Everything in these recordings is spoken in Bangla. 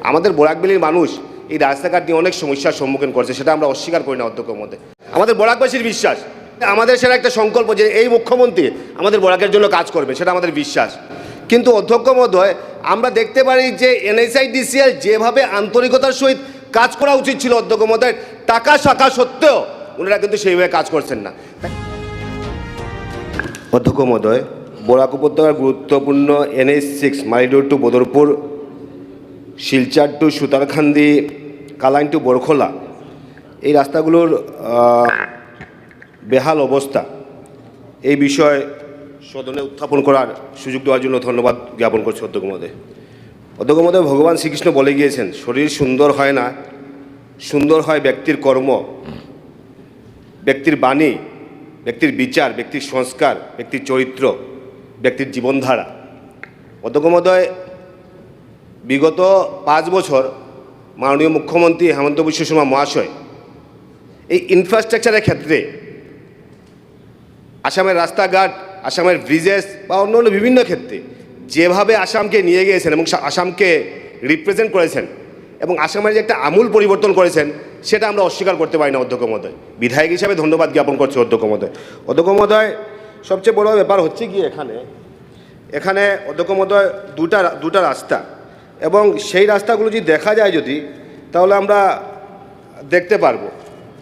আমাদের বরাকবেলির মানুষ এই রাস্তাঘাট নিয়ে অনেক সমস্যার সম্মুখীন করছে, সেটা আমরা অস্বীকার করি না অধ্যক্ষের মধ্যে। আমাদের বরাকবাসীর বিশ্বাস, আমাদের সেটা একটা সংকল্প যে এই মুখ্যমন্ত্রী আমাদের বরাকের জন্য কাজ করবে, সেটা আমাদের বিশ্বাস। কিন্তু অধ্যক্ষ মহোদয়, আমরা দেখতে পারি যে NSIDCL যেভাবে আন্তরিকতার সহিত কাজ করা উচিত ছিল অধ্যক্ষ মহোদয়, টাকা শাখা সত্ত্বেও ওনারা কিন্তু সেইভাবে কাজ করছেন না। অধ্যক্ষ মহোদয়, বরাক উপত্যকার গুরুত্বপূর্ণ NH6 Malidor to Badarpur, Silchar to Sutarkandi, Kalain to Barkhola, এই রাস্তাগুলোর বেহাল অবস্থা, এই বিষয়ে সদনে উত্থাপন করার সুযোগ দেওয়ার জন্য ধন্যবাদ জ্ঞাপন করছি অধ্যক্ষ মহোদয়। অধ্যক্ষ মহোদয়, ভগবান শ্রীকৃষ্ণ বলে গিয়েছেন, শরীর সুন্দর হয় না, সুন্দর হয় ব্যক্তির কর্ম, ব্যক্তির বাণী, ব্যক্তির বিচার, ব্যক্তির সংস্কার, ব্যক্তির চরিত্র, ব্যক্তির জীবনধারা। অধ্যক্ষ মহোদয়, বিগত 5 বছর মাননীয় মুখ্যমন্ত্রী হেমন্ত বিশ্ব শর্মা মহাশয় এই ইনফ্রাস্ট্রাকচারের ক্ষেত্রে আসামের রাস্তাঘাট, আসামের ব্রিজেস বা অন্য অন্য বিভিন্ন ক্ষেত্রে যেভাবে আসামকে নিয়ে গিয়েছেন এবং আসামকে রিপ্রেজেন্ট করেছেন এবং আসামের যে একটা আমূল পরিবর্তন করেছেন, সেটা আমরা অস্বীকার করতে পারি না অধ্যক্ষ মহোদয়। বিধায়ক হিসাবে ধন্যবাদ জ্ঞাপন করছি অধ্যক্ষ মহোদয়। অধ্যক্ষ মহোদয়, সবচেয়ে বড় ব্যাপার হচ্ছে কি, এখানে অধ্যক্ষ মহোদয় দুটা রাস্তা, এবং সেই রাস্তাগুলো যদি দেখা যায় যদি, তাহলে আমরা দেখতে পারবো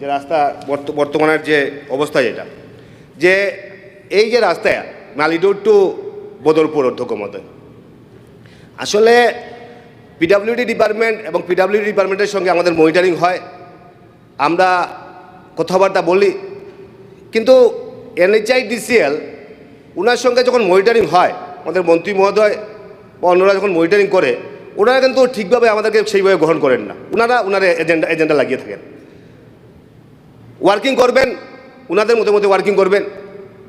যে রাস্তা বর্তমানের যে অবস্থা, যেটা যে এই যে রাস্তায় মালিডোর টু বদরপুর, অধ্যক্ষ মহোদয়, আসলে PWD ডিপার্টমেন্ট এবং PWD ডিপার্টমেন্টের সঙ্গে আমাদের মনিটরিং হয়, আমরা কথাবার্তা বলি, কিন্তু NHIDCL ওনার সঙ্গে যখন মনিটরিং হয়, আমাদের মন্ত্রী মহোদয় বা অন্যরা যখন মনিটরিং করে, ওনারা কিন্তু ঠিকভাবে আমাদেরকে সেইভাবে গ্রহণ করেন না। ওনারা এজেন্ডা লাগিয়ে থাকেন। ওয়ার্কিং করবেন ওনাদের মধ্যে ওয়ার্কিং করবেন,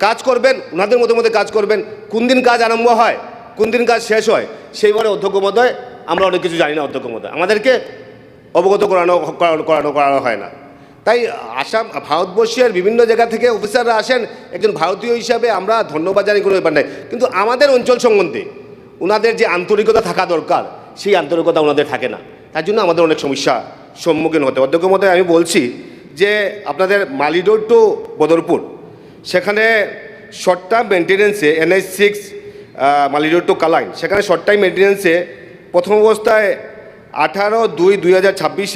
কাজ করবেন ওনাদের মধ্যে কাজ করবেন, কোন দিন কাজ আরম্ভ হয়, কোন দিন কাজ শেষ হয়, সেইভাবে অধ্যক্ষ মহোদয় আমরা অনেক কিছু জানি না অধ্যক্ষ মহোদয়, আমাদেরকে অবগত করানো হয় না। তাই আসাম, ভারতবর্ষের বিভিন্ন জায়গা থেকে অফিসাররা আসেন, একজন ভারতীয় হিসাবে আমরা ধন্যবাদ জানি, কোনো ব্যাপার নেই, কিন্তু আমাদের অঞ্চল সম্বন্ধে ওনাদের যে আন্তরিকতা থাকা দরকার, সেই আন্তরিকতা ওনাদের থাকে না। তার জন্য আমাদের অনেক সমস্যা সম্মুখীন হতে। অধ্যক্ষ মহোদয়, আমি বলছি যে আপনাদের মালিডোর টু বদরপুর, সেখানে শর্ট টার্ম মেনটেন্যান্সে NH6 মালিডোর টু কালাইন, সেখানে শর্ট টাইম মেনটেন্যান্সে প্রথম অবস্থায় 18/2/2026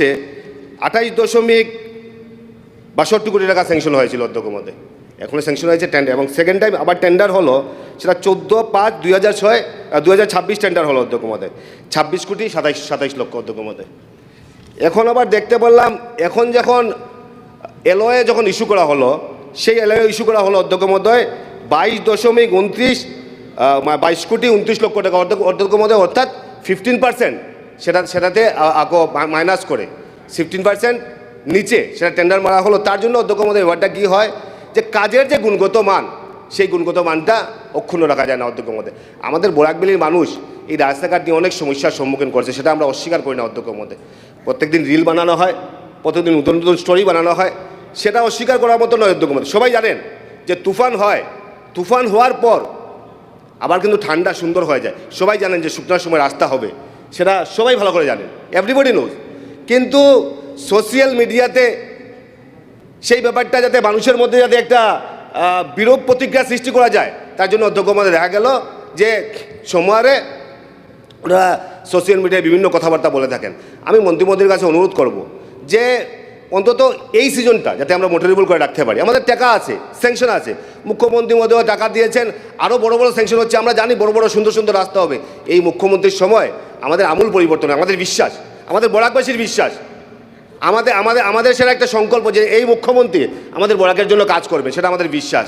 28.62 কোটি টাকা স্যাংশন হয়েছিল অধ্যক্ষ মহোদয়। এখনও স্যাংশন হয়েছে টেন্ডার, এবং সেকেন্ড টাইম আবার টেন্ডার হলো, সেটা 14/5/2026 টেন্ডার হলো অধ্যক্ষ মহোদয়, 26 কোটি 27 লক্ষ অধ্যক্ষ মহোদয়। এখন আবার দেখতে পেলাম, এখন যখন LOA যখন ইস্যু করা হলো, সেই LOA ইস্যু করা হলো অধ্যক্ষ মহোদয় 22 কোটি 29 লক্ষ টাকা অধ্যক্ষ মহোদয়, অর্থাৎ 15% সেটাতে মাইনাস করে 15% নিচে সেটা টেন্ডার মারা হলো। তার জন্য অধ্যক্ষ মহোদয় ব্যাপারটা কী হয়, যে কাজের যে গুণগত মান, সেই গুণগত মানটা অক্ষুণ্ণ রাখা যায় না অধ্যক্ষ মহোদয়। আমাদের বরাকবেলির মানুষ এই রাস্তাঘাট নিয়ে অনেক সমস্যার সম্মুখীন করছে, সেটা আমরা অস্বীকার করি না অধ্যক্ষ মহোদয়। প্রত্যেকদিন রিল বানানো হয়, প্রত্যেকদিন নতুন নতুন স্টোরি বানানো হয়, সেটা অস্বীকার করার মতো নয় অধ্যক্ষ মহোদয়। সবাই জানেন যে তুফান হয়, তুফান হওয়ার পর আবার কিন্তু ঠান্ডা সুন্দর হয়ে যায়। সবাই জানেন যে শুকনার সময় রাস্তা হবে, সেটা সবাই ভালো করে জানেন, এভরিবডি নোজ। কিন্তু সোশ্যাল মিডিয়াতে সেই ব্যাপারটা যাতে মানুষের মধ্যে যাতে একটা বিরূপ প্রতিক্রিয়া সৃষ্টি করা যায়, তার জন্য অধ্যক্ষ মহোদয় দেখা গেল যে সময়ে ওরা সোশ্যাল মিডিয়ায় বিভিন্ন কথাবার্তা বলে থাকেন। আমি মন্ত্রী মহোদয়ের কাছে অনুরোধ করব যে অন্তত এই সিজনটা যাতে আমরা মোটরেবল করে রাখতে পারি। আমাদের টাকা আছে, স্যাংশন আছে, মুখ্যমন্ত্রী মহোদয় টাকা দিয়েছেন, আরও বড় বড় স্যাংশন হচ্ছে, আমরা জানি বড় বড় সুন্দর সুন্দর রাস্তা হবে। এই মুখ্যমন্ত্রীর সময় আমাদের আমূল পরিবর্তন, আমাদের বিশ্বাস, আমাদের বরাকবাসীর বিশ্বাস, আমাদের সেটা একটা সংকল্প যে এই মুখ্যমন্ত্রী আমাদের বরাকের জন্য কাজ করবে, সেটা আমাদের বিশ্বাস।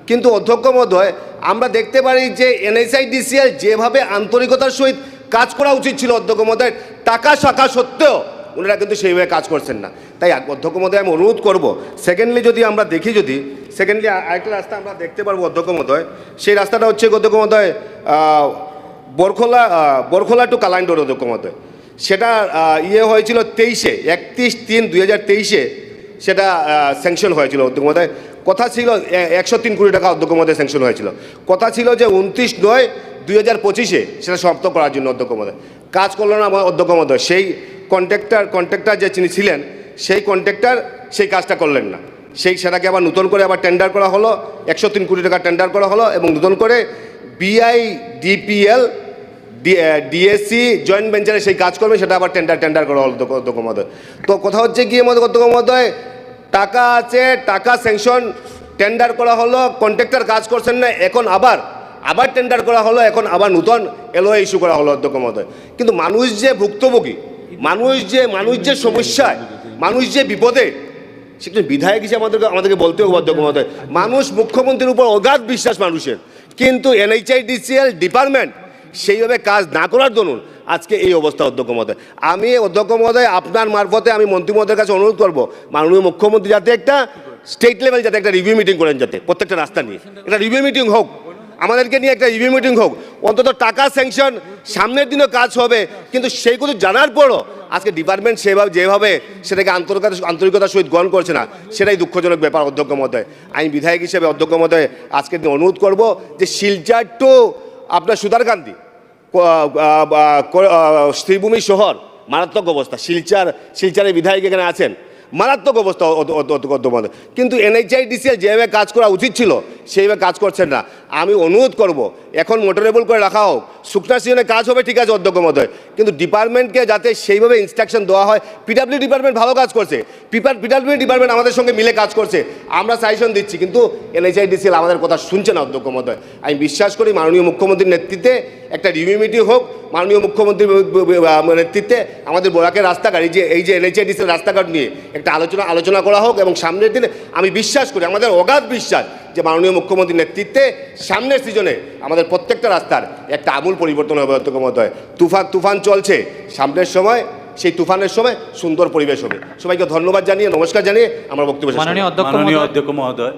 কিন্তু অধ্যক্ষ মহোদয়, আমরা দেখতে পারি যে NSIDCL যেভাবে আন্তরিকতার সহিত কাজ করা উচিত ছিল অধ্যক্ষ মহোদয়, টাকা শাখা সত্ত্বেও ওনারা কিন্তু সেইভাবে কাজ করছেন না। তাই অধ্যক্ষ মহোদয় আমি অনুরোধ করবো, সেকেন্ডলি যদি আমরা দেখি, সেকেন্ডলি আরেকটা রাস্তা আমরা দেখতে পারবো অধ্যক্ষ মহোদয়, সেই রাস্তাটা হচ্ছে অধ্যক্ষ মহোদয় বরখোলা টু কালাইন রোড অধ্যক্ষ মহোদয়। সেটা হয়েছিল 31/3/2023 সেটা স্যাংশন হয়েছিল অধ্যক্ষ মহোদয়। কথা ছিল 103 কোটি টাকা অধ্যক্ষ মহোদয় স্যাংশন হয়েছিল। কথা ছিল যে 29/9/2025 সেটা সমাপ্ত করার জন্য অধ্যক্ষ মহোদয়। কাজ করলো না আমার অধ্যক্ষ মহোদয়। সেই কন্ট্রাক্টর যে যিনি ছিলেন সেই কন্ট্রাক্টর সেই কাজটা করলেন না, সেটাকে আবার নতুন করে আবার টেন্ডার করা হলো, 103 কোটি টাকা টেন্ডার করা হলো এবং নতুন করে BIDPL DSC জয়েন্ট ভেঞ্চারে সেই কাজ করবে, সেটা আবার টেন্ডার করা হলো অধ্যক্ষ মহোদয়। তো কথা হচ্ছে গিয়ে অধ্যক্ষ মহোদয়, টাকা আছে, টাকা স্যাংশন, টেন্ডার করা হলো, কন্ট্রাক্টর কাজ করছেন না, এখন আবার টেন্ডার করা হলো, এখন আবার নতুন LOA ইস্যু করা হলো অধ্যক্ষ মহোদয়। কিন্তু মানুষ যে ভুক্তভোগী, মানুষ যে সমস্যায়, মানুষ যে বিপদে, সেটা বিধায়ক হিসেবে আমাদেরকে বলতে হবে অধ্যক্ষ মহোদয়। মানুষ মুখ্যমন্ত্রীর উপর অগাধ বিশ্বাস মানুষের, কিন্তু NHIDCL ডিপার্টমেন্ট সেইভাবে কাজ না করার দরুন আজকে এই অবস্থা অধ্যক্ষ মহোদয়। আমি অধ্যক্ষ মহোদয় আপনার মারফতে আমি মন্ত্রী মহোদয়ের কাছে অনুরোধ করবো, মাননীয় মুখ্যমন্ত্রী যাতে একটা স্টেট লেভেল যাতে একটা রিভিউ মিটিং করেন, যাতে প্রত্যেকটা রাস্তা নিয়ে একটা রিভিউ মিটিং হোক, আমাদেরকে নিয়ে একটা রিভিউ মিটিং হোক, অন্তত টাকা স্যাংশন সামনের দিনও কাজ হবে। কিন্তু সেইগুলো জানার পরও আজকে ডিপার্টমেন্ট যেভাবে সেটাকে আন্তরিকতার সহিত গ্রহণ করছে না, সেটাই দুঃখজনক ব্যাপার অধ্যক্ষ মহোদয়। আমি বিধায়ক হিসেবে অধ্যক্ষ মহোদয় আজকে অনুরোধ করব যে শিলচর টু আপনার সুতারকান্দি শ্রীভূমি শহর মারাত্মক অবস্থা, শিলচরের বিধায়ক এখানে আছেন, মারাত্মক অবস্থা অধ্যক্ষ মহোদয়। কিন্তু NHIDCL যেভাবে কাজ করা উচিত ছিল সেইভাবে কাজ করছেন না। আমি অনুরোধ করব এখন মোটরেবল করে রাখা হোক, শুকনা সিজনে কাজ হবে ঠিক আছে অধ্যক্ষ মহোদয়, কিন্তু ডিপার্টমেন্টকে যাতে সেইভাবে ইনস্ট্রাকশন দেওয়া হয়। PWD ডিপার্টমেন্ট ভালো কাজ করছে, PWD ডিপার্টমেন্ট আমাদের সঙ্গে মিলে কাজ করছে, আমরা সাজেশন দিচ্ছি, কিন্তু NHIDCL আমাদের কথা শুনছে না অধ্যক্ষ মহোদয়। আমি বিশ্বাস করি মাননীয় মুখ্যমন্ত্রীর নেতৃত্বে একটা রিভিউ মিটিং হোক, মাননীয় মুখ্যমন্ত্রীর নেতৃত্বে আমাদের বোরাকের রাস্তাঘাট, এই যে NHIDCL রাস্তাঘাট নিয়ে একটা আলোচনা করা হোক, এবং সামনের দিনে আমি বিশ্বাস করি, আমাদের অগাধ বিশ্বাস যে মাননীয় মুখ্যমন্ত্রীর নেতৃত্বে সামনের সিজনে আমাদের প্রত্যেকটা রাস্তার একটা আমূল পরিবর্তন হবে অধ্যক্ষ মহোদয়। তুফান চলছে, সামনের সময় সেই তুফানের সময় সুন্দর পরিবেশ হবে। সবাইকে ধন্যবাদ জানিয়ে, নমস্কার জানিয়ে আমার বক্তব্য শেষ করছি। মাননীয় অধ্যক্ষ মহোদয়।